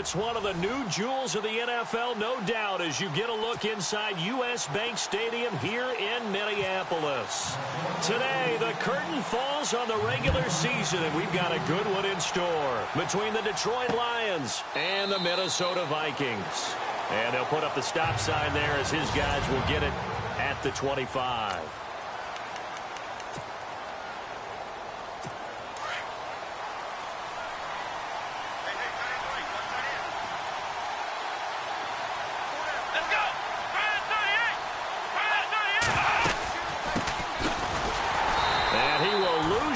It's one of the new jewels of the NFL, no doubt, as you get a look inside U.S. Bank Stadium here in Minneapolis. Today, the curtain falls on the regular season, and we've got a good one in store between the Detroit Lions and the Minnesota Vikings. And they'll put up the stop sign there as his guys will get it at the 25.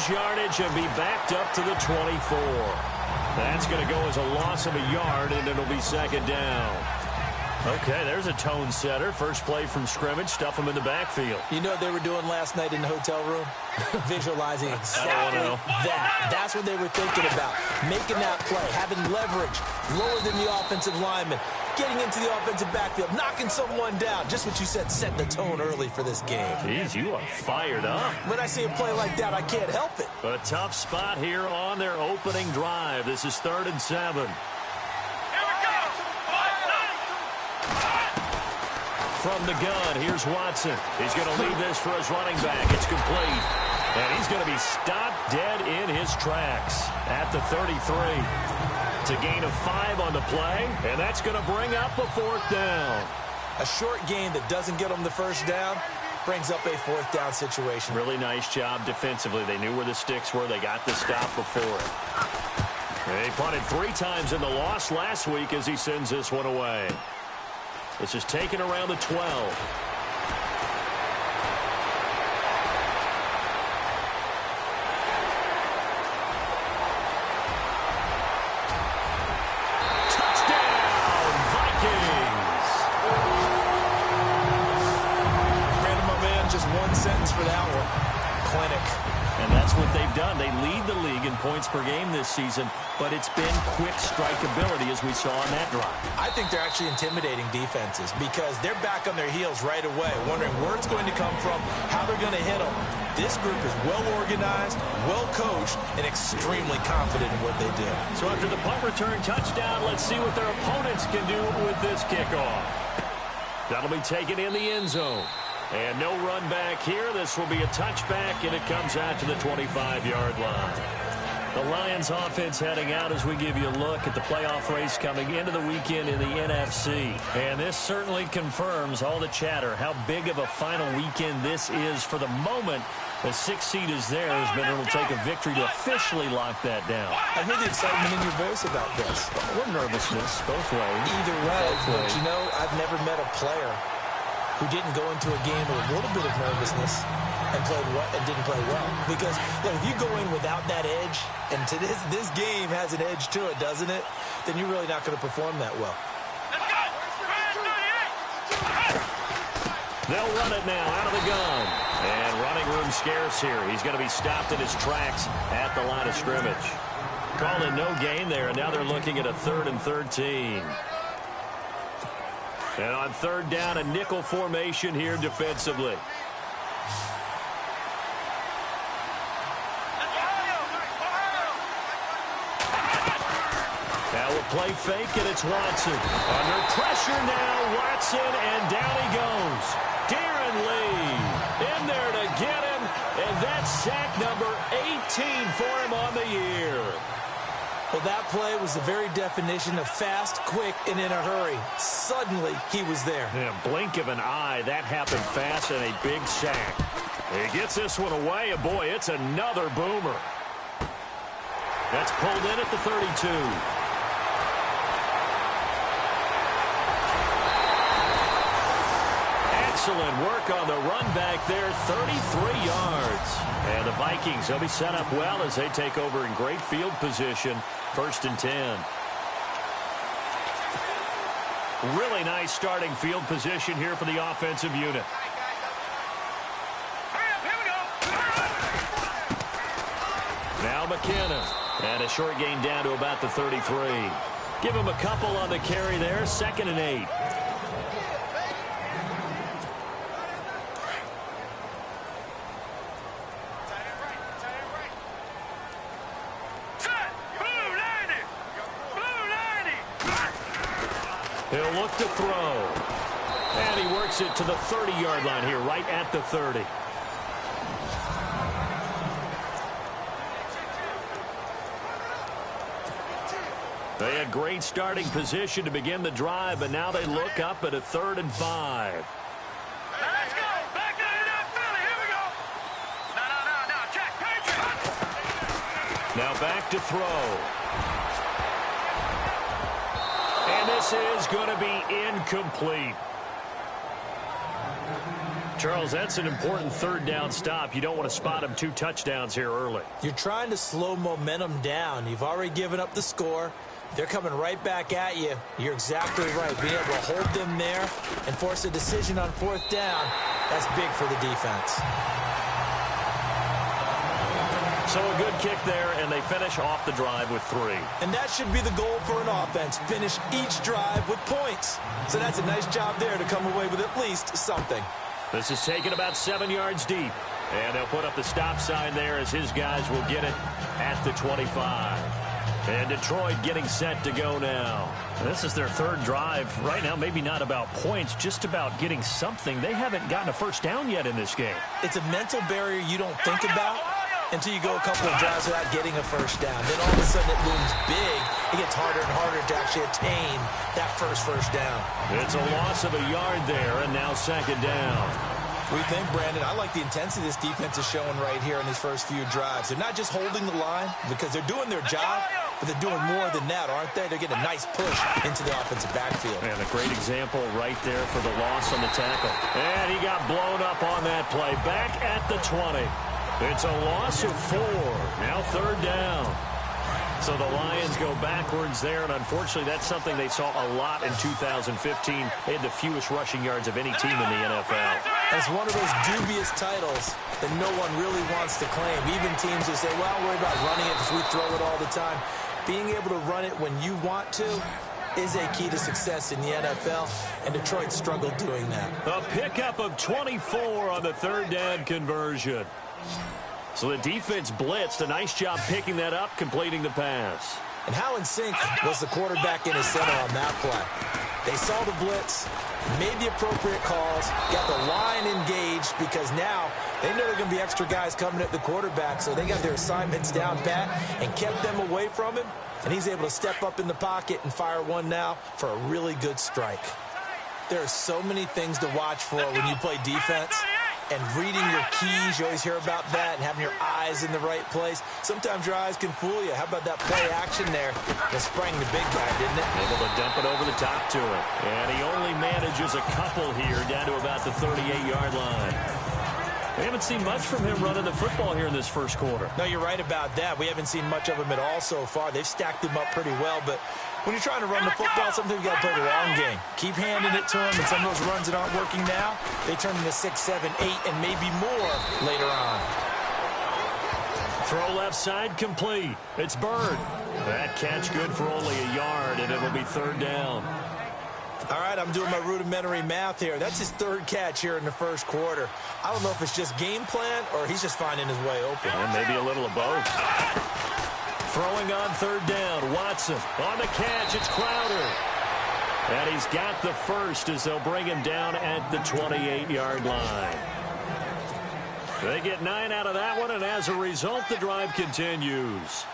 Yardage and be backed up to the 24. That's going to go as a loss of a yard, and it'll be second down. Okay, there's a tone setter. First play from scrimmage, stuff them in the backfield. You know what they were doing last night in the hotel room? Visualizing exactly that. That's what they were thinking about. Making that play, having leverage, lower than the offensive lineman, getting into the offensive backfield, knocking someone down. Just what you said, set the tone early for this game. Jeez, you are fired up. When I see a play like that, I can't help it. A tough spot here on their opening drive. This is 3rd and 7. From the gun, here's Watson. He's going to leave this for his running back. It's complete. And he's going to be stopped dead in his tracks at the 33. It's a gain of 5 on the play, and that's going to bring up a 4th down. A short gain that doesn't get them the first down brings up a 4th down situation. Really nice job defensively. They knew where the sticks were. They got the stop before it. They punted 3 times in the loss last week as he sends this one away. This is taken around the 12. Touchdown, Vikings! Brandon, my man, just one sentence for that one. Clinic. And that's what they've done. They lead the league in points per game this season, but it's been quick strikeability as we saw on that drive. I think they're actually intimidating defenses because they're back on their heels right away, wondering where it's going to come from, how they're going to hit them. This group is well organized, well coached, and extremely confident in what they do. So after the punt return touchdown, let's see what their opponents can do with this kickoff. That'll be taken in the end zone. And no run back here. This will be a touchback, and it comes out to the 25-yard line. The Lions offense heading out as we give you a look at the playoff race coming into the weekend in the NFC. And this certainly confirms all the chatter, how big of a final weekend this is for the moment. The 6th seed is theirs, but it'll take a victory to officially lock that down. I hear the excitement in your voice about this. What nervousness, both ways. Either way, but you know, I've never met a player who didn't go into a game with a little bit of nervousness and didn't play well. Because look, if you go in without that edge, and to this game has an edge to it, doesn't it? Then you're really not going to perform that well. They'll run it now out of the gun. And running room scarce here. He's going to be stopped in his tracks at the line of scrimmage. Calling no gain there, and now they're looking at a 3rd and 13. And on 3rd down, a nickel formation here defensively. Now we'll play fake, and it's Watson. Under pressure now, Watson, and down he goes. Darren Lee in there to get him, and that's sack number 18 for him on the year. Well, that play was the very definition of fast, quick, and in a hurry. Suddenly, he was there. In a blink of an eye, that happened fast and a big sack. He gets this one away, and boy, it's another boomer. That's pulled in at the 32. Excellent work on the run back there, 33 yards. And the Vikings, they'll be set up well as they take over in great field position, 1st and 10. Really nice starting field position here for the offensive unit. Now McKinnon. And a short gain down to about the 33. Give him a couple on the carry there, 2nd and 8. They'll look to throw. And he works it to the 30-yard line here, right at the 30. They had great starting position to begin the drive, but now they look up at a 3rd and 5. Let's go. Back to Philly. Here we go. No. Jack, Patriot. Now back to throw. And this is going to be incomplete. Charles, that's an important 3rd down stop. You don't want to spot him 2 touchdowns here early. You're trying to slow momentum down. You've already given up the score. They're coming right back at you. You're exactly right. Being able to hold them there and force a decision on 4th down, that's big for the defense. So a good kick there, and they finish off the drive with 3. And that should be the goal for an offense. Finish each drive with points. So that's a nice job there to come away with at least something. This is taken about 7 yards deep. And they'll put up the stop sign there as his guys will get it at the 25. And Detroit getting set to go now. This is their 3rd drive. Right now, maybe not about points, just about getting something. They haven't gotten a 1st down yet in this game. It's a mental barrier you don't think about until you go a couple of drives without getting a 1st down. Then all of a sudden it looms big. It gets harder and harder to actually attain that first down. It's a loss of a yard there, and now 2nd down. We think, Brandon, I like the intensity this defense is showing right here in these first few drives. They're not just holding the line because they're doing their job, but they're doing more than that, aren't they? They're getting a nice push into the offensive backfield. And a great example right there for the loss on the tackle. And he got blown up on that play. Back at the 20. It's a loss of 4. Now 3rd down. So the Lions go backwards there, and unfortunately that's something they saw a lot in 2015. They had the fewest rushing yards of any team in the NFL. That's one of those dubious titles that no one really wants to claim. Even teams who say, well, worry about running it because we throw it all the time. Being able to run it when you want to is a key to success in the NFL, and Detroit struggled doing that. A pickup of 24 on the 3rd down conversion. So the defense blitzed. A nice job picking that up, completing the pass. And how in sync was the quarterback in his center on that play? They saw the blitz, made the appropriate calls, got the line engaged because now they know there are going to be extra guys coming at the quarterback, so they got their assignments down pat and kept them away from him, and he's able to step up in the pocket and fire one now for a really good strike. There are so many things to watch for when you play defense. And reading your keys, you always hear about that, and having your eyes in the right place. Sometimes your eyes can fool you. How about that play action there? That sprang the big guy, didn't it? Able to dump it over the top to him. And he only manages a couple here down to about the 38-yard line. We haven't seen much from him running the football here in this first quarter. No, you're right about that. We haven't seen much of him at all so far. They've stacked him up pretty well, but when you're trying to run the football, sometimes you got to play the long game. Keep handing it to him, and some of those runs that aren't working now, they turn into 6, 7, 8, and maybe more later on. Throw left side complete. It's Bird. That catch good for only a yard, and it'll be 3rd down. All right, I'm doing my rudimentary math here. That's his 3rd catch here in the first quarter. I don't know if it's just game plan or he's just finding his way open. And maybe a little of both. Throwing on 3rd down. Watson on the catch. It's Crowder. And he's got the first as they'll bring him down at the 28-yard line. They get 9 out of that one, and as a result, the drive continues.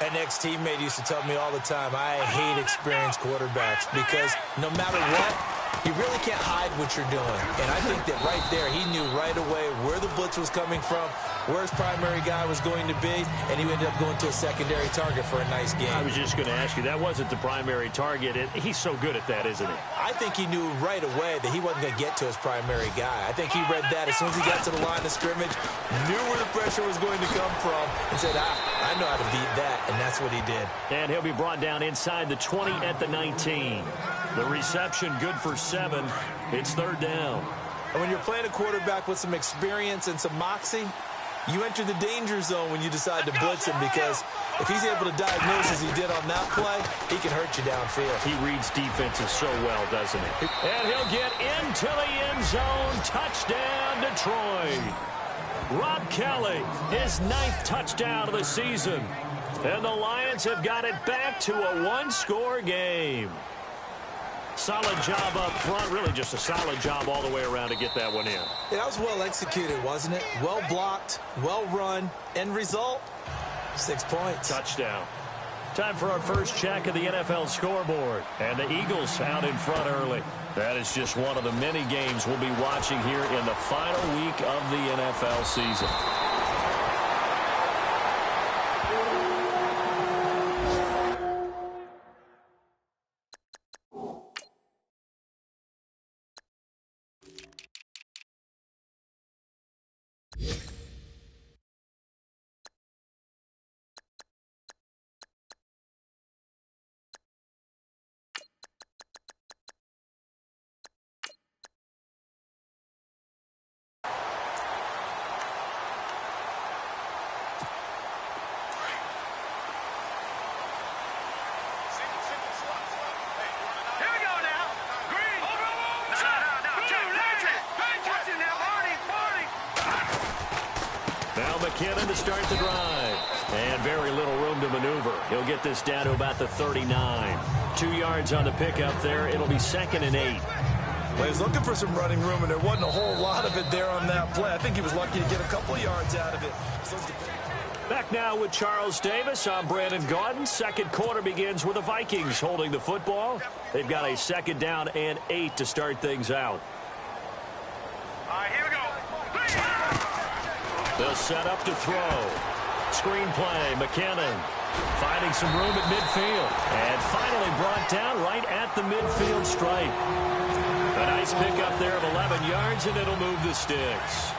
An ex-teammate used to tell me all the time, I hate experienced quarterbacks because no matter what, you really can't hide what you're doing. And I think that right there, he knew right away where the blitz was coming from, where his primary guy was going to be, and he ended up going to a secondary target for a nice game. I was just going to ask you, that wasn't the primary target. He's so good at that, isn't he? I think he knew right away that he wasn't going to get to his primary guy. I think he read that as soon as he got to the line of scrimmage, knew where the pressure was going to come from, and said, I know how to beat that, and that's what he did. And he'll be brought down inside the 20 at the 19. The reception good for 7. It's 3rd down. And when you're playing a quarterback with some experience and some moxie, you enter the danger zone when you decide to blitz him, because if he's able to diagnose as he did on that play, he can hurt you downfield. He reads defenses so well, doesn't he? And he'll get into the end zone. Touchdown, Detroit. Rob Kelly, his 9th touchdown of the season. And the Lions have got it back to a 1-score game. Solid job up front. Really just a solid job all the way around to get that one in. Yeah, that was well executed, wasn't it? Well blocked, well run. End result, 6 points. Touchdown. Time for our first check of the NFL scoreboard. And the Eagles out in front early. That is just one of the many games we'll be watching here in the final week of the NFL season. McKinnon to start the drive. And very little room to maneuver. He'll get this down to about the 39. 2 yards on the pickup there. It'll be 2nd and 8. Well, he was looking for some running room, and there wasn't a whole lot of it there on that play. I think he was lucky to get a couple of yards out of it. Back now with Charles Davis. I'm Brandon Gaudin. Second quarter begins with the Vikings holding the football. They've got a 2nd down and 8 to start things out. All right, here we go. They'll set up to throw. Screen play, McKinnon finding some room at midfield. And finally brought down right at the midfield stripe. A nice pickup there of 11 yards, and it'll move the sticks.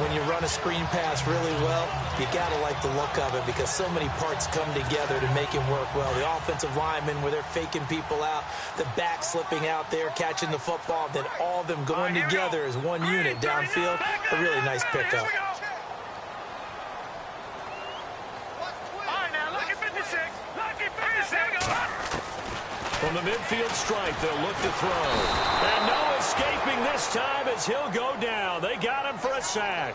When you run a screen pass really well, you got to like the look of it because so many parts come together to make it work well. The offensive linemen, where they're faking people out, the back slipping out there, catching the football, then all of them going together as one unit downfield. A really nice pickup. From the midfield stripe, they'll look to throw. And no escaping this time as he'll go down. They got him for a sack.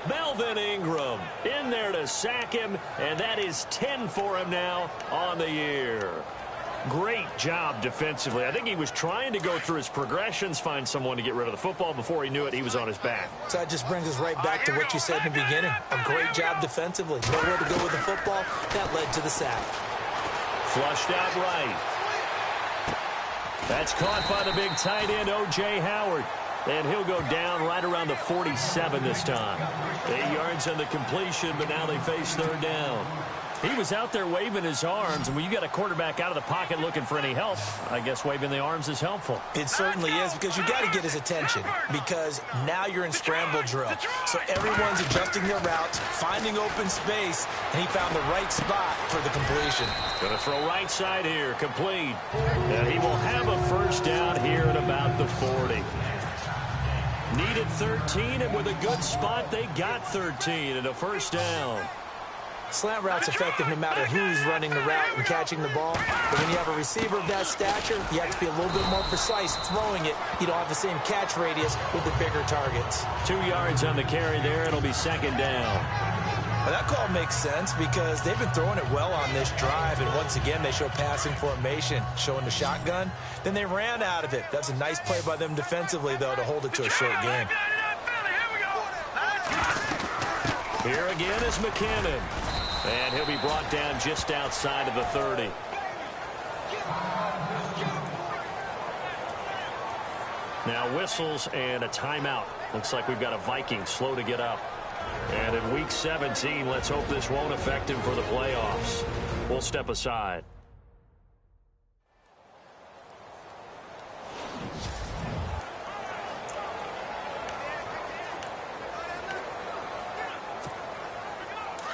Melvin Ingram in there to sack him, and that is 10 for him now on the year. Great job defensively. I think he was trying to go through his progressions, find someone to get rid of the football. Before he knew it, he was on his back. So that just brings us right back to what you said in the beginning. A great job defensively. Nowhere to go with the football. That led to the sack. Flushed out right. That's caught by the big tight end, O.J. Howard. And he'll go down right around the 47 this time. 8 yards on the completion, but now they face 3rd down. He was out there waving his arms, and when you got a quarterback out of the pocket looking for any help, I guess waving the arms is helpful. It certainly is, because you got to get his attention, because now you're in scramble drill. So everyone's adjusting their routes, finding open space, and he found the right spot for the completion. Going to throw right side here, complete. And he will have a 1st down here at about the 40. Needed 13, and with a good spot, they got 13 and a 1st down. Slant route's effective no matter who's running the route and catching the ball. But when you have a receiver of that stature, you have to be a little bit more precise throwing it. You don't have the same catch radius with the bigger targets. 2 yards on the carry there. It'll be 2nd down. Well, that call makes sense because they've been throwing it well on this drive. And once again, they show passing formation, showing the shotgun. Then they ran out of it. That's a nice play by them defensively, though, to hold it to a short game. Here again is McKinnon. And he'll be brought down just outside of the 30. Now whistles and a timeout. Looks like we've got a Viking slow to get up. And in Week 17, let's hope this won't affect him for the playoffs. We'll step aside.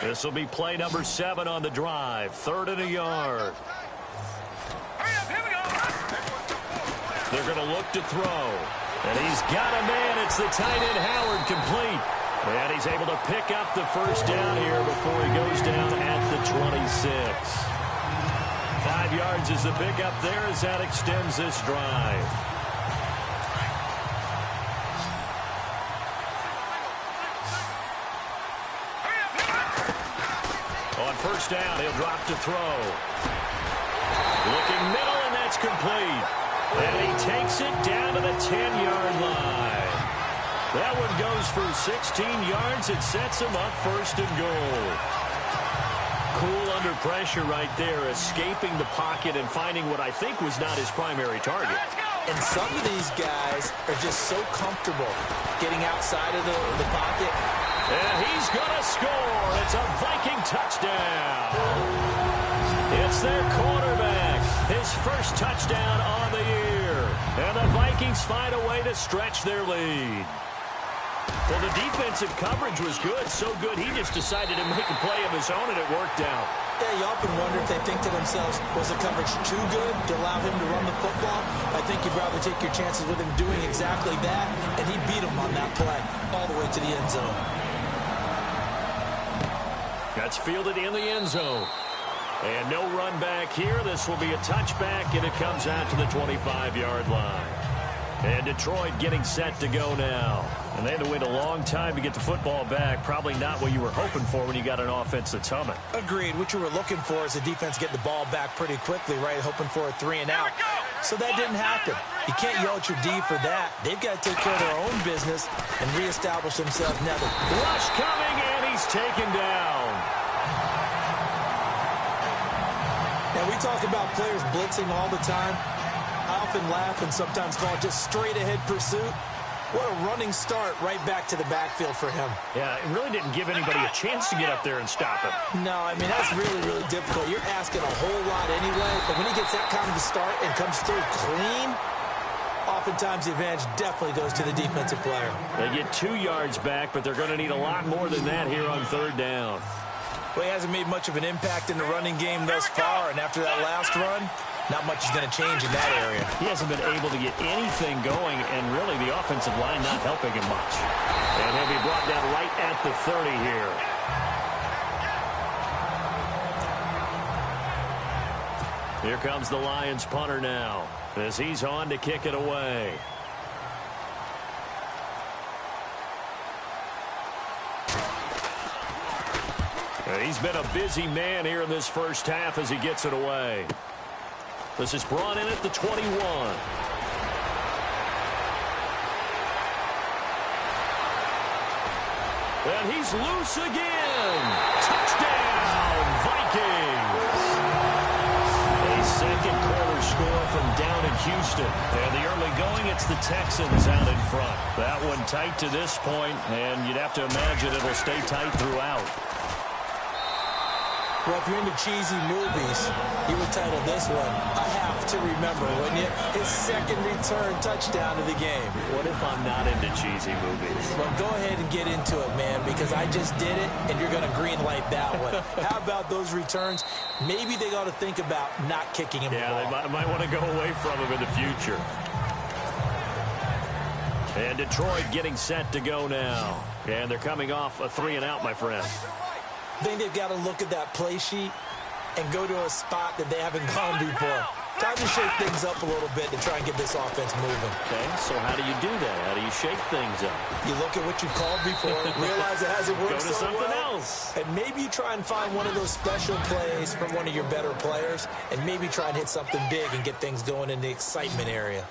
This will be play number 7 on the drive. 3rd and a yard. They're going to look to throw. And he's got a man. It's the tight end Howard, complete. And he's able to pick up the 1st down here before he goes down at the 26. 5 yards is the pickup there as that extends this drive. On 1st down, he'll drop to throw. Looking middle, and that's complete. And he takes it down to the 10-yard line. That one goes for 16 yards. It sets him up first and goal. Cool under pressure right there, escaping the pocket and finding what I think was not his primary target. And some of these guys are just so comfortable getting outside of the pocket. And he's going to score. It's a Viking touchdown. It's their quarterback. His first touchdown on the year. And the Vikings find a way to stretch their lead. Well, the defensive coverage was good. So good, he just decided to make a play of his own, and it worked out. Yeah, you often wonder if they think to themselves, was the coverage too good to allow him to run the football? I think you'd rather take your chances with him doing exactly that, and he beat him on that play all the way to the end zone. That's fielded in the end zone. And no run back here. This will be a touchback, and it comes out to the 25-yard line. And Detroit getting set to go now. And they had to wait a long time to get the football back. Probably not what you were hoping for when you got an offense that's humming. Agreed. What you were looking for is the defense getting the ball back pretty quickly, right? Hoping for a 3-and-out. So that didn't happen. You can't yell at your D for that. They've got to take care of their own business and reestablish themselves now. Rush coming, and he's taken down. Now, we talk about players blitzing all the time. I often laugh and sometimes call it just straight-ahead pursuit. What a running start right back to the backfield for him. Yeah, it really didn't give anybody a chance to get up there and stop him. No, I mean, that's really, really difficult. You're asking a whole lot anyway, but when he gets that kind of a start and comes through clean, oftentimes the advantage definitely goes to the defensive player. They get 2 yards back, but they're going to need a lot more than that here on third down. Well, he hasn't made much of an impact in the running game thus far, and after that last run, not much is going to change in that area. He hasn't been able to get anything going, and really the offensive line not helping him much. And he'll be brought down right at the 30 here. Here comes the Lions punter now, as he's on to kick it away. And he's been a busy man here in this first half as he gets it away. This is brought in at the 21. And he's loose again. Touchdown, Vikings. A second quarter score from down in Houston. And the early going, it's the Texans out in front. That one tight to this point, and you'd have to imagine it'll stay tight throughout. Well, if you're into cheesy movies, you would title this one, I Have to Remember, wouldn't you? His second return touchdown to the game. What if I'm not into cheesy movies? Well, go ahead and get into it, man, because I just did it, and you're going to greenlight that one. How about those returns? Maybe they ought to think about not kicking him the ball. Yeah, they might want to go away from him in the future. And Detroit getting set to go now. And they're coming off a 3-and-out, my friend. I think they've got to look at that play sheet and go to a spot that they haven't gone before. Time to shake things up a little bit to try and get this offense moving. Okay, so how do you do that? How do you shake things up? You look at what you've called before, realize it hasn't worked Go to so something well, else. and maybe you try and find one of those special plays from one of your better players, and maybe try and hit something big and get things going in the excitement area.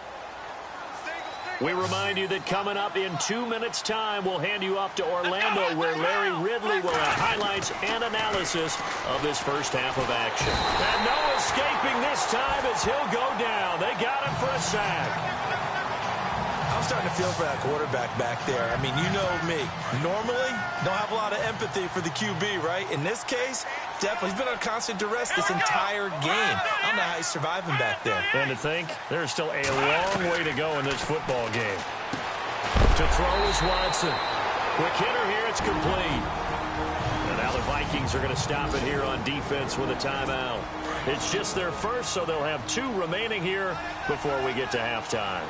We remind you that coming up in 2 minutes' time, we'll hand you off to Orlando, where Larry Ridley will have highlights and analysis of this first half of action. And no escaping this time as he'll go down. They got him for a sack. I'm starting to feel for that quarterback back there. I mean, you know me. Normally, don't have a lot of empathy for the QB, right? In this case, definitely. He's been under constant duress this entire game. I don't know how he's surviving back there. And to think, there's still a long way to go in this football game. To throw is Watson. Quick hitter here, it's complete. And now the Vikings are going to stop it here on defense with a timeout. It's just their first, so they'll have 2 remaining here before we get to halftime.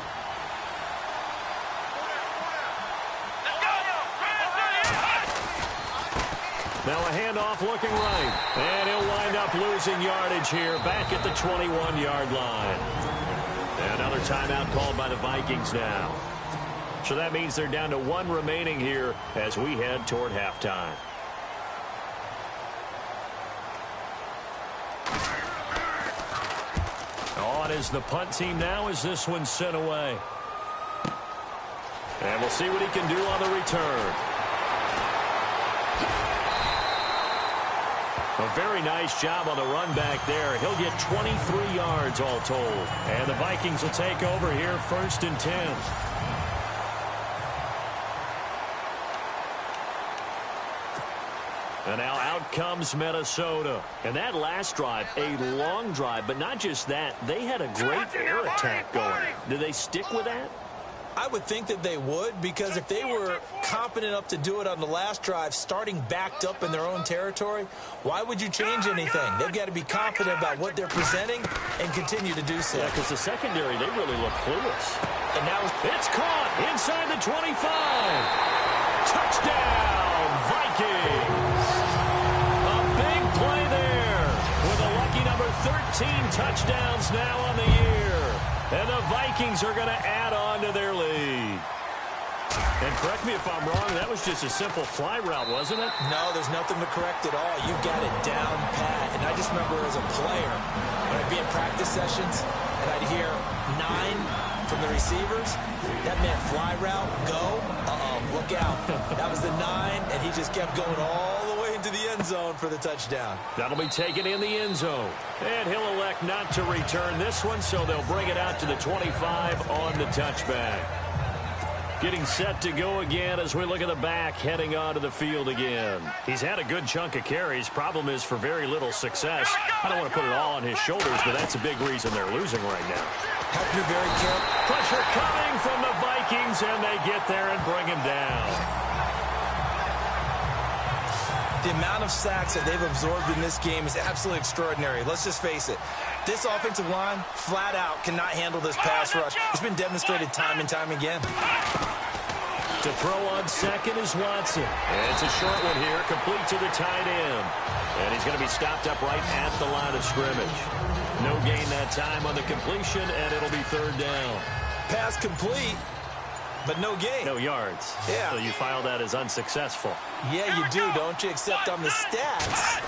Now a handoff looking right. And he'll wind up losing yardage here back at the 21-yard line. And another timeout called by the Vikings now. So that means they're down to 1 remaining here as we head toward halftime. on as the punt team now as this one's sent away. And we'll see what he can do on the return. A very nice job on the run back there. He'll get 23 yards all told. And the Vikings will take over here 1st and 10. And now out comes Minnesota. And that last drive, a long drive, but not just that. They had a great air attack going. Do they stick with that? I would think that they would, because if they were confident enough to do it on the last drive, starting backed up in their own territory, why would you change anything? They've got to be confident about what they're presenting and continue to do so. Yeah, because the secondary, they really look clueless. And now it's caught inside the 25. Touchdown, Vikings. A big play there with a lucky number 13 touchdowns now on the year. And the Vikings are going to add on to their lead. And correct me if I'm wrong, that was just a simple fly route, wasn't it? No, there's nothing to correct at all. You got it down pat. And I just remember as a player, when I'd be in practice sessions, and I'd hear 9 from the receivers, that meant fly route, go, look out. That was the 9, and he just kept going all the way into the end zone for the touchdown. That'll be taken in the end zone. And he'll elect not to return this one, so they'll bring it out to the 25 on the touchback. Getting set to go again as we look at the back heading onto the field again. He's had a good chunk of carries. Problem is for very little success. I don't want to put it all on his shoulders, but that's a big reason they're losing right now. Have to be very careful. Pressure coming from the Vikings, and they get there and bring him down. The amount of sacks that they've absorbed in this game is absolutely extraordinary. Let's just face it. This offensive line, flat out, cannot handle this pass rush. It's been demonstrated time and time again. To throw on second is Watson. And it's a short one here, complete to the tight end. And he's going to be stopped up right at the line of scrimmage. No gain that time on the completion, and it'll be 3rd down. Pass complete, but no gain. No yards. Yeah. So you file that as unsuccessful. Yeah, you do, don't you? Except on the stats,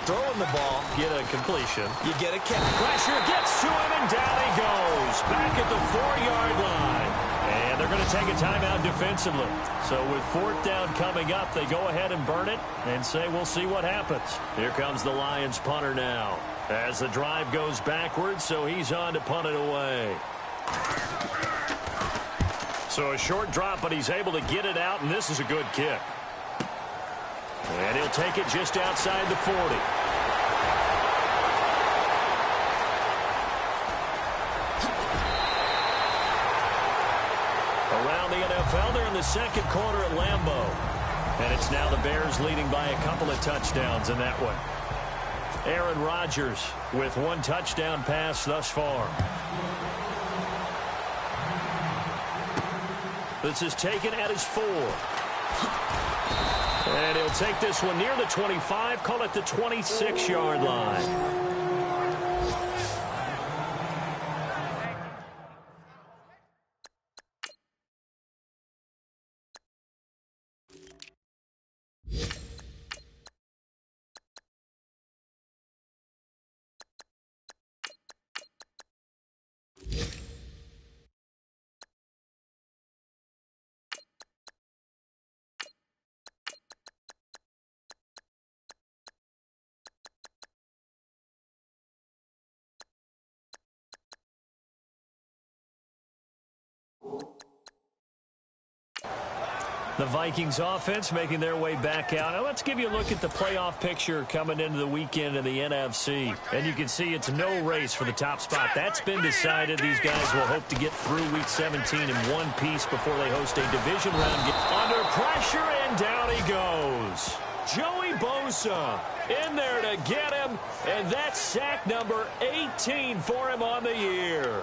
throwing the ball, get a completion. You get a catch. Pressure gets to him, and down he goes. Back at the 4-yard line. And they're going to take a timeout defensively. So with 4th down coming up, they go ahead and burn it and say, we'll see what happens. Here comes the Lions punter now. As the drive goes backwards, so he's on to punt it away. So a short drop, but he's able to get it out, and this is a good kick. And he'll take it just outside the 40. Around the NFL, they're in the 2nd quarter at Lambeau. And it's now the Bears leading by a couple of touchdowns in that one. Aaron Rodgers with 1 touchdown pass thus far. This is taken at his 4. And he'll take this one near the 25, call it the 26-yard line. The Vikings offense making their way back out. Now let's give you a look at the playoff picture coming into the weekend in the NFC. And you can see it's no race for the top spot. That's been decided. These guys will hope to get through Week 17 in one piece before they host a division round game. Under pressure, and down he goes. Joey Bosa in there to get him, and that's sack number 18 for him on the year.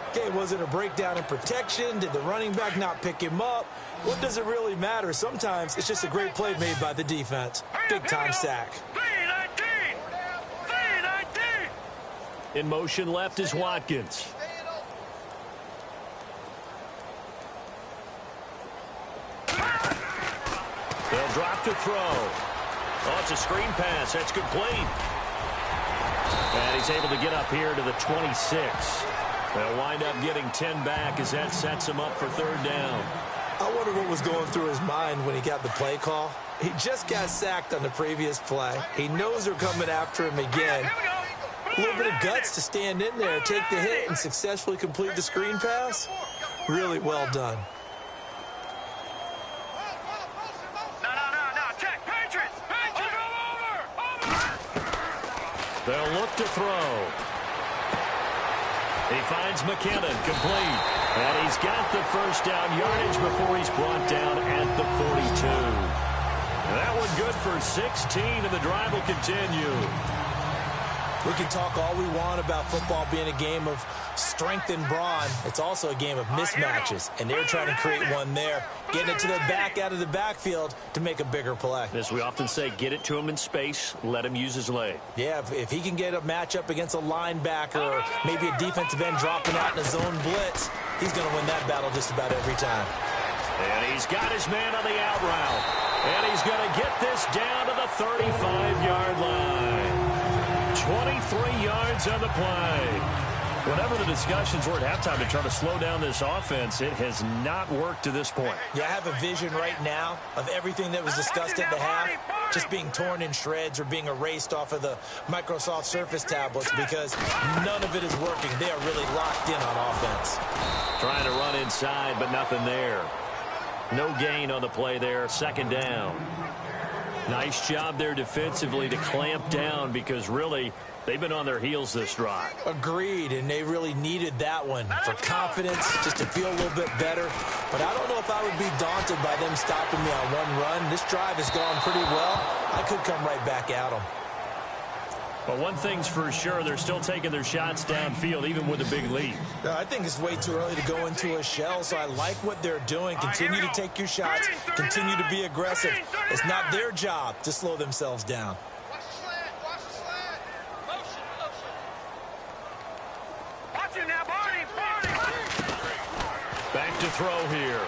Okay, was it a breakdown in protection? Did the running back not pick him up? What does it really matter? Sometimes it's just a great play made by the defense. Big-time sack. In motion left is Watkins. They'll drop to throw. Oh, it's a screen pass. That's complete. And he's able to get up here to the 26. They'll wind up getting 10 back as that sets him up for third down. I wonder what was going through his mind when he got the play call. He just got sacked on the previous play. He knows they're coming after him again. A little bit of guts to stand in there, take the hit, and successfully complete the screen pass. Really well done. They'll look to throw. He finds McKinnon, complete. And he's got the first down yardage before he's brought down at the 42. That one good for 16, and the drive will continue. We can talk all we want about football being a game of strength and brawn. It's also a game of mismatches, and they're trying to create one there, getting it to their back out of the backfield to make a bigger play. As we often say, get it to him in space, let him use his leg. Yeah, if he can get a matchup against a linebacker or maybe a defensive end dropping out in a zone blitz, he's going to win that battle just about every time. And he's got his man on the out route. And he's going to get this down to the 35-yard line. 23 yards on the play. Whatever the discussions were at halftime to try to slow down this offense, it has not worked to this point. Yeah, I have a vision right now of everything that was discussed at the half just being torn in shreds or being erased off of the Microsoft Surface tablets because none of it is working. They are really locked in on offense. Trying to run inside, but nothing there. No gain on the play there. Second down. Nice job there defensively to clamp down because really they've been on their heels this drive. Agreed, and they really needed that one for confidence, just to feel a little bit better. But I don't know if I would be daunted by them stopping me on one run. This drive has gone pretty well. I could come right back at them. But one thing's for sure, they're still taking their shots downfield, even with a big lead. I think it's way too early to go into a shell, so I like what they're doing. Continue to take your shots. Continue to be aggressive. It's not their job to slow themselves down. Watch the slant. Watch the slant. Motion, motion. Watch it now, Barney. Back to throw here.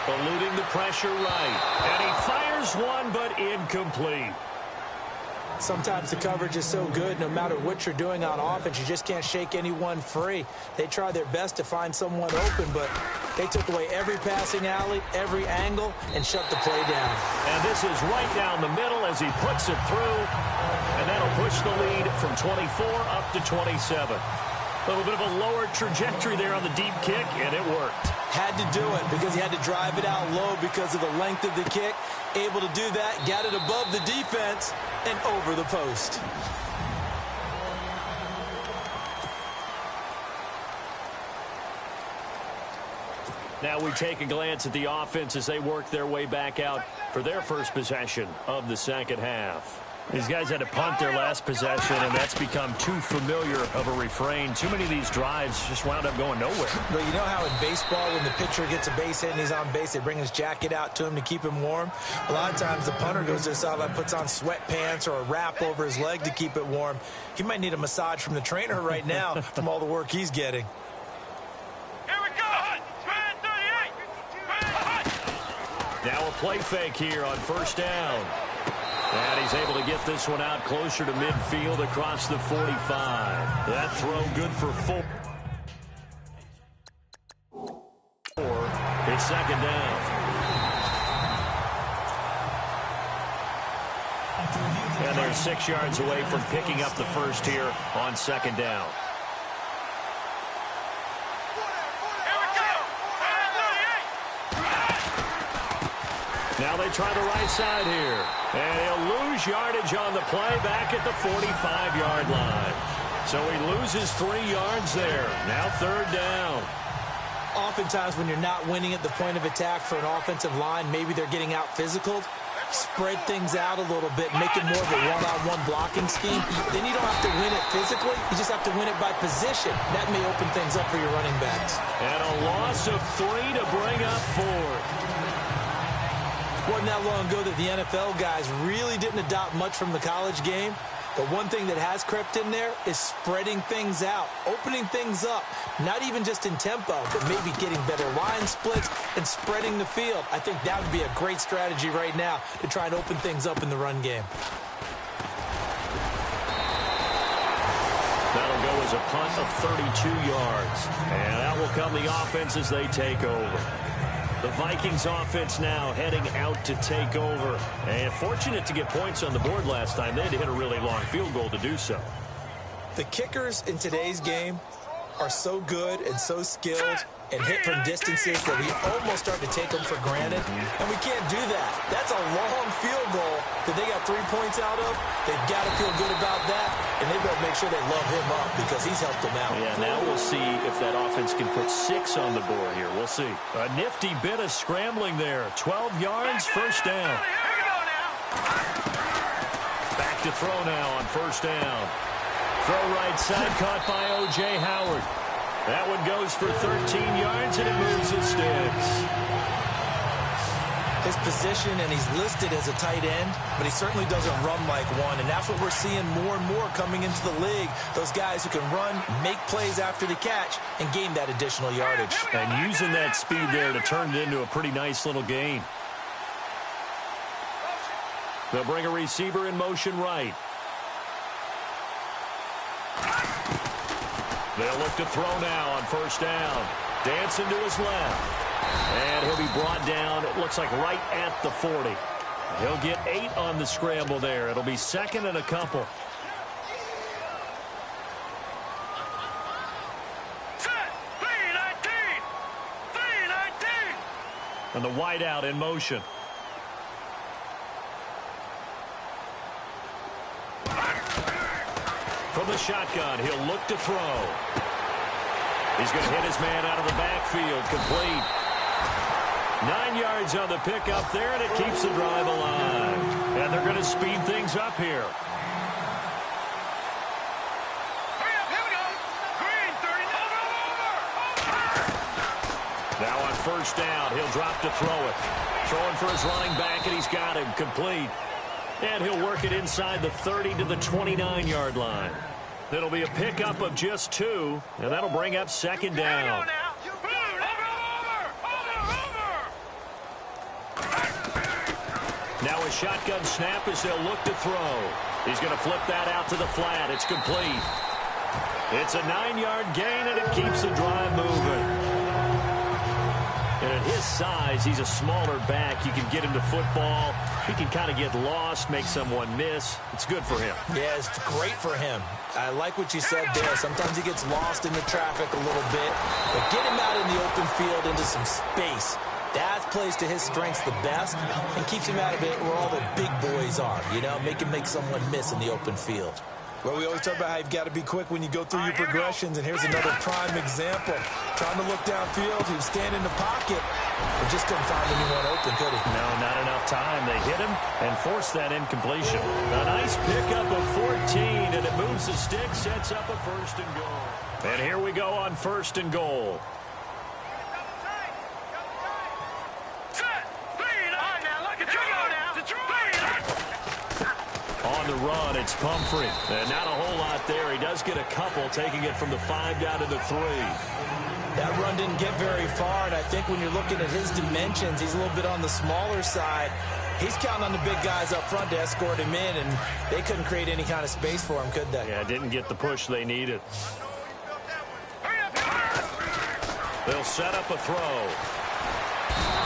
Eluding the pressure right. And he fires one, but incomplete. Sometimes the coverage is so good, no matter what you're doing on offense, you just can't shake anyone free. They try their best to find someone open, but they took away every passing alley, every angle, and shut the play down. And this is right down the middle as he puts it through, and that'll push the lead from 24 up to 27. A little bit of a lower trajectory there on the deep kick, and it worked. Had to do it because he had to drive it out low because of the length of the kick. Able to do that, got it above the defense and over the post. Now we take a glance at the offense as they work their way back out for their first possession of the second half. These guys had to punt their last possession, and that's become too familiar of a refrain. Too many of these drives just wound up going nowhere. But you know how in baseball, when the pitcher gets a base hit and he's on base, they bring his jacket out to him to keep him warm? A lot of times the punter goes to the sideline, puts on sweatpants or a wrap over his leg to keep it warm. He might need a massage from the trainer right now from all the work he's getting. Here we go. Spread 38. Now a play fake here on first down. And he's able to get this one out closer to midfield across the 45. That throw good for 4. It's second down. And they're 6 yards away from picking up the first here on second down. Now they try the right side here. And he'll lose yardage on the play back at the 45-yard line. So he loses 3 yards there. Now third down. Oftentimes when you're not winning at the point of attack for an offensive line, maybe they're getting out physical. Spread things out a little bit, make it more of a one-on-one blocking scheme. Then you don't have to win it physically. You just have to win it by position. That may open things up for your running backs. And a loss of 3 to bring up 4. Wasn't that long ago that the NFL guys really didn't adopt much from the college game. But one thing that has crept in there is spreading things out, opening things up, not even just in tempo, but maybe getting better line splits and spreading the field. I think that would be a great strategy right now to try and open things up in the run game. was a punt of 32 yards. And out will come the offense as they take over. The Vikings offense now heading out to take over. And fortunate to get points on the board last time. They had to hit a really long field goal to do so. The kickers in today's game are so good and so skilled and hit from distances that we almost start to take them for granted. And we can't do that. That's a long field goal that they got 3 points out of. They've got to feel good about that, and they've got to make sure they love him up because he's helped them out. Yeah, now we'll see if that offense can put 6 on the board here. We'll see. A nifty bit of scrambling there. 12 yards, first down. Back to throw now on first down. Throw right side, caught by O.J. Howard. That one goes for 13 yards, and it moves the sticks. His position, and he's listed as a tight end, but he certainly doesn't run like one, and that's what we're seeing more and more coming into the league. Those guys who can run, make plays after the catch, and gain that additional yardage. And using that speed there to turn it into a pretty nice little gain. They'll bring a receiver in motion right. They'll look to throw now on first down. Dancing to his left. And he'll be brought down, it looks like right at the 40. He'll get 8 on the scramble there. It'll be second and a couple. Set. 3-19. 3-19. And the wideout in motion. From the shotgun, he'll look to throw. He's going to hit his man out of the backfield, complete. 9 yards on the pickup there, and it keeps the drive alive. And they're going to speed things up here. Hurry up, here we go. Green, 30. Over. Now on first down, he'll drop to throw it. Throwing for his running back, and he's got him, complete. And he'll work it inside the 30 to the 29-yard line. It'll be a pickup of just 2, and that'll bring up second down. Now a shotgun snap as they'll look to throw. He's going to flip that out to the flat. It's complete. It's a 9-yard gain, and it keeps the drive moving. And at his size, he's a smaller back. You can get him to football. He can kind of get lost, make someone miss. It's good for him. Yeah, it's great for him. I like what you said there. Sometimes he gets lost in the traffic a little bit. But get him out in the open field into some space. That plays to his strengths the best and keeps him out of it where all the big boys are. You know, make someone miss in the open field. Well, we always talk about how you've got to be quick when you go through your progressions, and here's another prime example. Trying to look downfield, he was standing in the pocket, but just couldn't find anyone open, could he? No, not enough time. They hit him and forced that incompletion. A nice pickup of 14, and it moves the stick, sets up a first and goal. And here we go on first and goal. On the run, it's Pumphrey. And not a whole lot there. He does get a couple, taking it from the 5 down to the 3. That run didn't get very far, and I think when you're looking at his dimensions, he's a little bit on the smaller side. He's counting on the big guys up front to escort him in, and they couldn't create any kind of space for him, could they? Yeah, didn't get the push they needed. They'll set up a throw.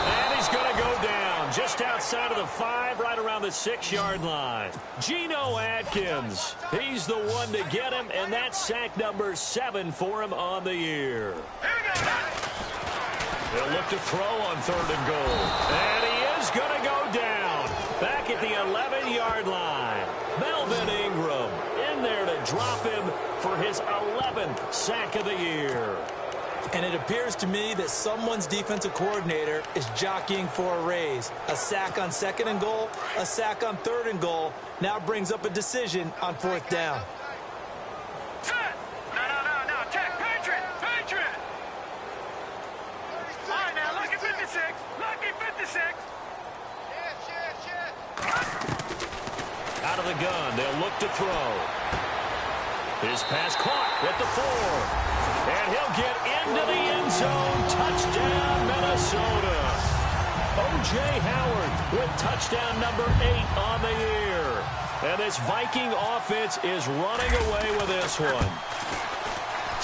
And he's going to go down just outside of the 5, right around the 6-yard line. Geno Atkins, he's the one to get him, and that's sack number 7 for him on the year. They'll look to throw on 3rd and goal. And he is going to go down back at the 11-yard line. Melvin Ingram in there to drop him for his 11th sack of the year. And it appears to me that someone's defensive coordinator is jockeying for a raise. A sack on 2nd and goal, a sack on 3rd and goal. Now brings up a decision on 4th down. No. Check. Patriot. All right, now, lucky 56. Lucky 56. Out of the gun, they'll look to throw. His pass caught at the 4. And he'll get into the end zone. Touchdown, Minnesota. O.J. Howard with touchdown number 8 on the year. And this Viking offense is running away with this one.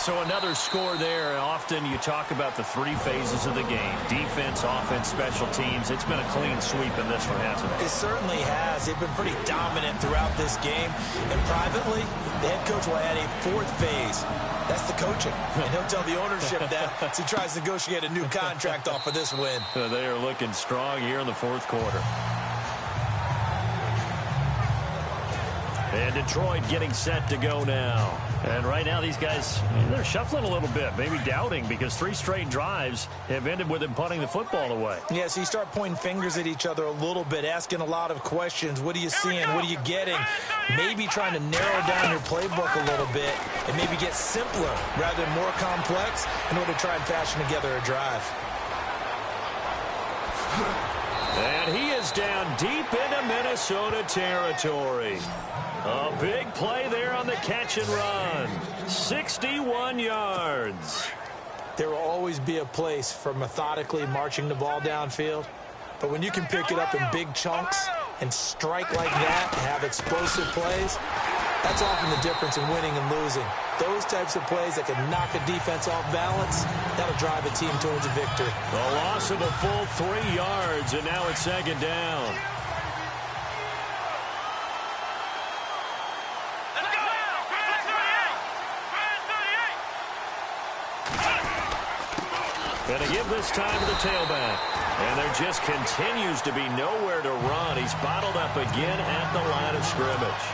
So another score there. Often you talk about the three phases of the game: defense, offense, special teams. It's been a clean sweep in this one, hasn't it? It certainly has. They've been pretty dominant throughout this game. And privately, the head coach will add a fourth phase. That's the coaching. And he'll tell the ownership that as he tries to negotiate a new contract off of this win. They are looking strong here in the fourth quarter. And Detroit getting set to go now. And right now these guys, they're shuffling a little bit, maybe doubting, because 3 straight drives have ended with them punting the football away. Yeah, so you start pointing fingers at each other a little bit, asking a lot of questions. What are you seeing? What are you getting? Maybe trying to narrow down your playbook a little bit and maybe get simpler rather than more complex in order to try and fashion together a drive. And he is down deep into Minnesota territory. A big play there on the catch and run. 61 yards. There will always be a place for methodically marching the ball downfield. But when you can pick it up in big chunks and strike like that and have explosive plays, that's often the difference in winning and losing. Those types of plays that can knock a defense off balance, that'll drive a team towards a victory. A loss of a full 3 yards, and now it's second down. Going to give this time to the tailback. And there just continues to be nowhere to run. He's bottled up again at the line of scrimmage.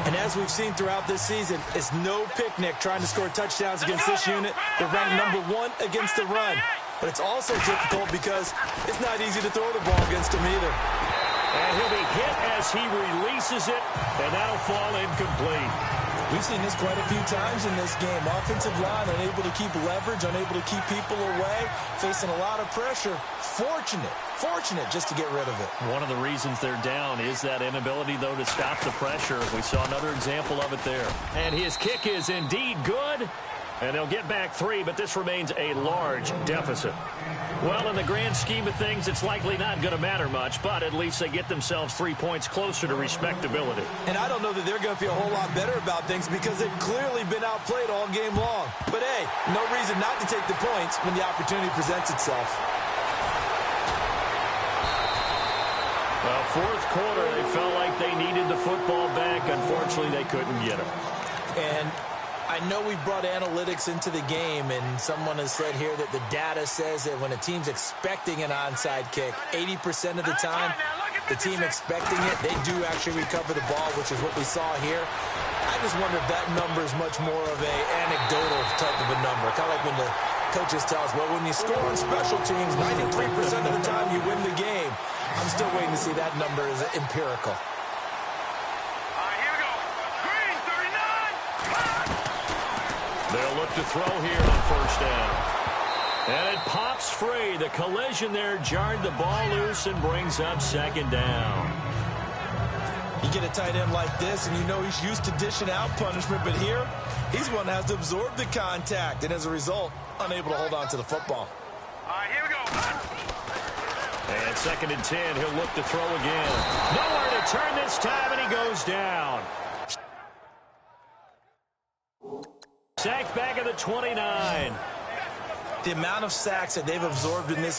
And as we've seen throughout this season, it's no picnic trying to score touchdowns against this unit. They're ranked #1 against the run. But it's also difficult because it's not easy to throw the ball against them either. And he'll be hit as he releases it, and that'll fall incomplete. We've seen this quite a few times in this game. Offensive line unable to keep leverage, unable to keep people away, facing a lot of pressure. Fortunate just to get rid of it. One of the reasons they're down is that inability, though, to stop the pressure. We saw another example of it there. And his kick is indeed good. And they'll get back 3, but this remains a large deficit. Well, in the grand scheme of things, it's likely not going to matter much, but at least they get themselves 3 points closer to respectability. And I don't know that they're going to feel a whole lot better about things because they've clearly been outplayed all game long. But, hey, no reason not to take the points when the opportunity presents itself. Well, fourth quarter, they felt like they needed the football back. Unfortunately, they couldn't get it. And I know we brought analytics into the game, and someone has said here that the data says that when a team's expecting an onside kick, 80% of the time, the team expecting it, they do actually recover the ball, which is what we saw here. I just wonder if that number is much more of an anecdotal type of a number, kind of like when the coaches tell us, well, when you score on special teams, 93% of the time you win the game. I'm still waiting to see that number is empirical. They'll look to throw here on first down. And it pops free. The collision there jarred the ball loose and brings up second down. You get a tight end like this, and you know he's used to dishing out punishment, but here, he's one that has to absorb the contact, and as a result, unable to hold on to the football. All right, here we go. And second and 10, he'll look to throw again. Nowhere to turn this time, and he goes down. Sacked back at the 29. The amount of sacks that they've absorbed in this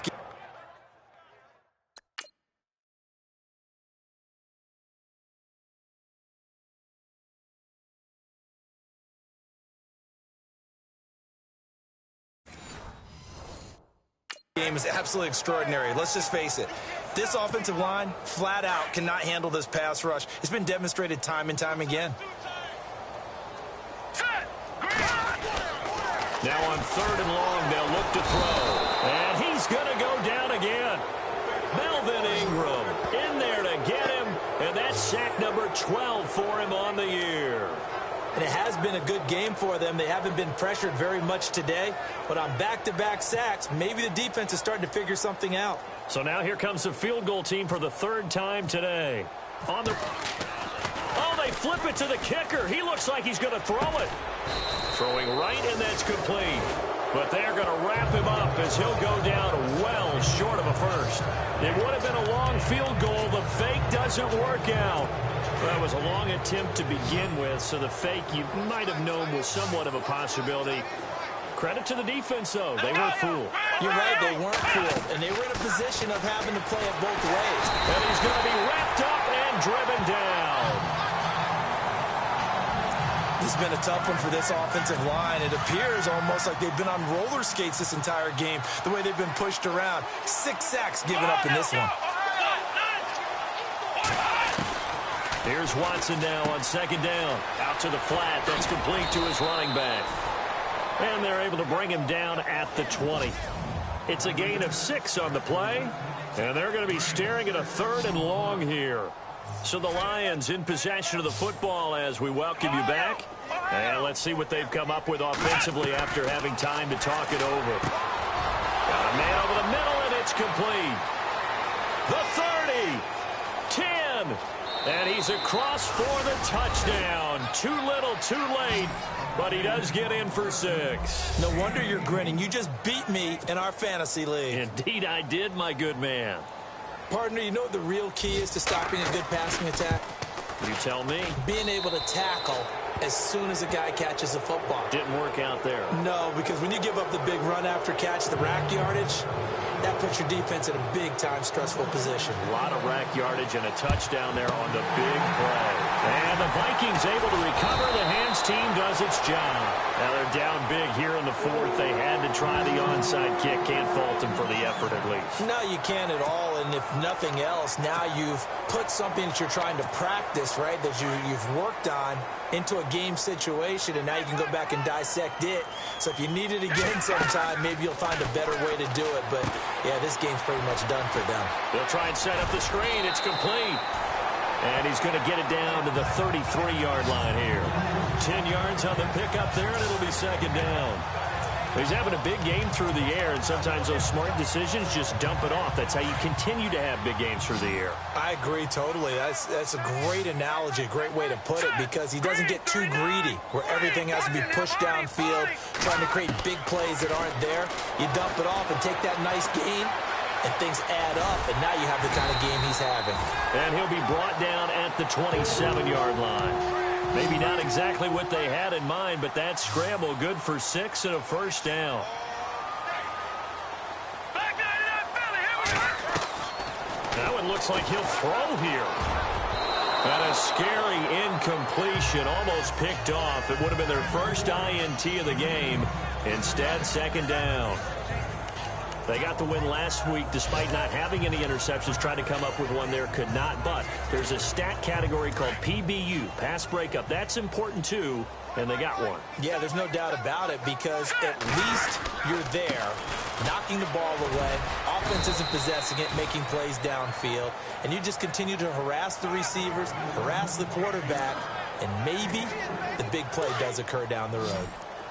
game is absolutely extraordinary. Let's just face it. This offensive line, flat out, cannot handle this pass rush. It's been demonstrated time and time again. Now on third and long, they'll look to throw. And he's going to go down again. Melvin Ingram in there to get him. And that's sack number 12 for him on the year. And it has been a good game for them. They haven't been pressured very much today. But on back-to-back sacks, maybe the defense is starting to figure something out. So now here comes the field goal team for the third time today. On the... Oh, they flip it to the kicker. He looks like he's going to throw it. Throwing right, and that's complete. But they're going to wrap him up as he'll go down well short of a first. It would have been a long field goal. The fake doesn't work out. That was a long attempt to begin with, so the fake you might have known was somewhat of a possibility. Credit to the defense, though. They weren't fooled. You're right, they weren't fooled. And they were in a position of having to play it both ways. And he's going to be wrapped up and driven down. This has been a tough one for this offensive line. It appears almost like they've been on roller skates this entire game, the way they've been pushed around. 6 sacks given up in this one. Here's Watson now on second down. Out to the flat. That's complete to his running back. And they're able to bring him down at the 20. It's a gain of 6 on the play. And they're going to be staring at a 3rd and long here. So the Lions in possession of the football as we welcome you back. And let's see what they've come up with offensively after having time to talk it over. Got a man over the middle, and it's complete. The 30. 10. And he's across for the touchdown. Too little, too late. But he does get in for 6. No wonder you're grinning. You just beat me in our fantasy league. Indeed I did, my good man. Partner, you know what the real key is to stopping a good passing attack? You tell me. Being able to tackle as soon as a guy catches a football. Didn't work out there. No, because when you give up the big run after catch, the rack yardage, that puts your defense in a big-time stressful position. A lot of rack yardage and a touchdown there on the big play. And the Vikings able to recover. The hands team does its job. Now they're down big here in the 4th. They had to try the onside kick. Can't fault them for the effort at least. No, you can't at all. And if nothing else, now you've put something that you're trying to practice, right, that you've worked on into a game situation, and now you can go back and dissect it. So if you need it again sometime, maybe you'll find a better way to do it. But, yeah, this game's pretty much done for them. They'll try and set up the screen. It's complete. And he's going to get it down to the 33-yard line here. 10 yards on the pickup there, and it'll be second down. He's having a big game through the air, and sometimes those smart decisions just dump it off. That's how you continue to have big games through the air. I agree totally. That's a great analogy, a great way to put it, because he doesn't get too greedy where everything has to be pushed downfield, trying to create big plays that aren't there. You dump it off and take that nice gain, and things add up, and now you have the kind of game he's having. And he'll be brought down at the 27-yard line. Maybe not exactly what they had in mind, but that scramble good for 6 and a first down. That one looks like he'll throw here. And a scary incompletion, almost picked off. It would have been their first INT of the game. Instead, second down. They got the win last week despite not having any interceptions. Tried to come up with one there, could not. But there's a stat category called PBU, pass breakup. That's important too, and they got one. Yeah, there's no doubt about it, because at least you're there, knocking the ball away. Offense isn't possessing it, making plays downfield. And you just continue to harass the receivers, harass the quarterback, and maybe the big play does occur down the road.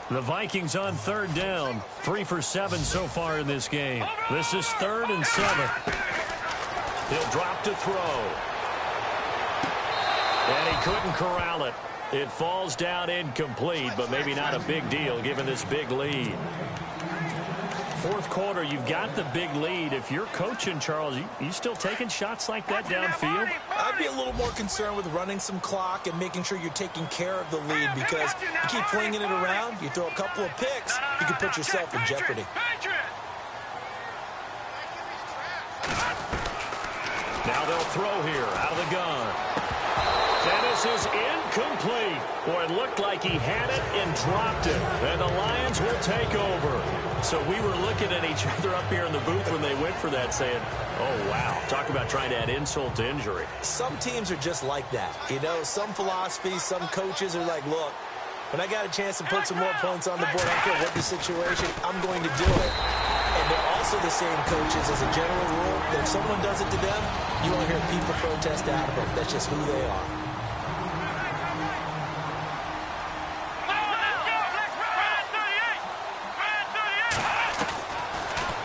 The Vikings on third down. 3 for 7 so far in this game. This is 3rd and 7. He'll drop to throw. And he couldn't corral it. It falls down incomplete, but maybe not a big deal given this big lead. 4th quarter, you've got the big lead. If you're coaching, Charles, you still taking shots like that downfield? I'd be a little more concerned with running some clock and making sure you're taking care of the lead, because you keep flinging it around, you throw a couple of picks, you can put yourself in jeopardy. Now they'll throw here out of the gun. And this is incomplete. Boy, it looked like he had it and dropped it. And the Lions will take over. So we were looking at each other up here in the booth when they went for that, saying, oh, wow. Talk about trying to add insult to injury. Some teams are just like that. You know, some philosophies, some coaches are like, look, when I got a chance to put some more points on the board, I don't care what the situation, I'm going to do it. And they're also the same coaches as a general rule that if someone does it to them, you won't hear people protest out of them. That's just who they are.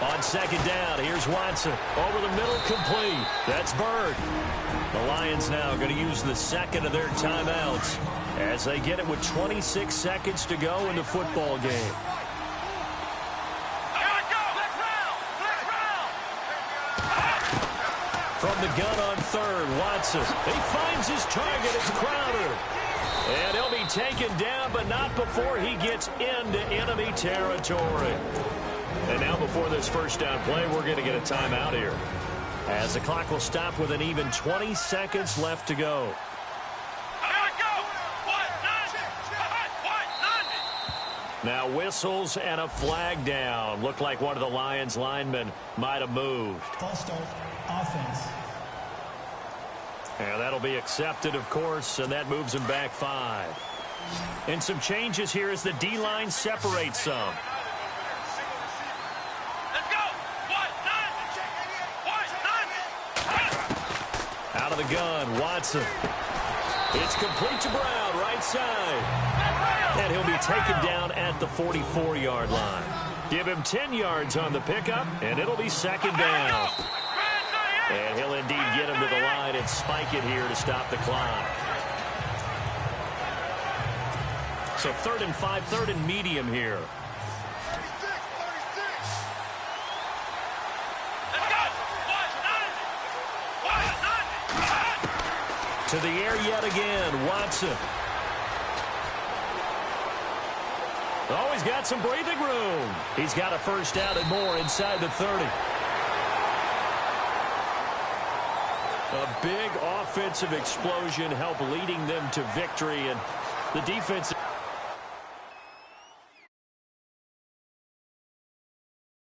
On second down, here's Watson. Over the middle, complete. That's Bird. The Lions now going to use the second of their timeouts as they get it with 26 seconds to go in the football game. From the gun on third, Watson. He finds his target. It's Crowder. And he'll be taken down, but not before he gets into enemy territory. And now before this first down play, we're going to get a timeout here, as the clock will stop with an even 20 seconds left to go. Now whistles and a flag down. Looked like one of the Lions linemen might have moved. False start, offense. And that'll be accepted, of course, and that moves him back 5. And some changes here as the D-line separates some. Let's go. Out of the gun, Watson. It's complete to Brown, right side. And he'll be taken down at the 44-yard line. Give him 10 yards on the pickup, and it'll be second down. And he'll indeed get him to the line and spike it here to stop the clock. So 3rd and 5, 3rd and medium here. To the air yet again, Watson. Oh, he's got some breathing room. He's got a first down and more inside the 30. A big offensive explosion helped leading them to victory, and the defense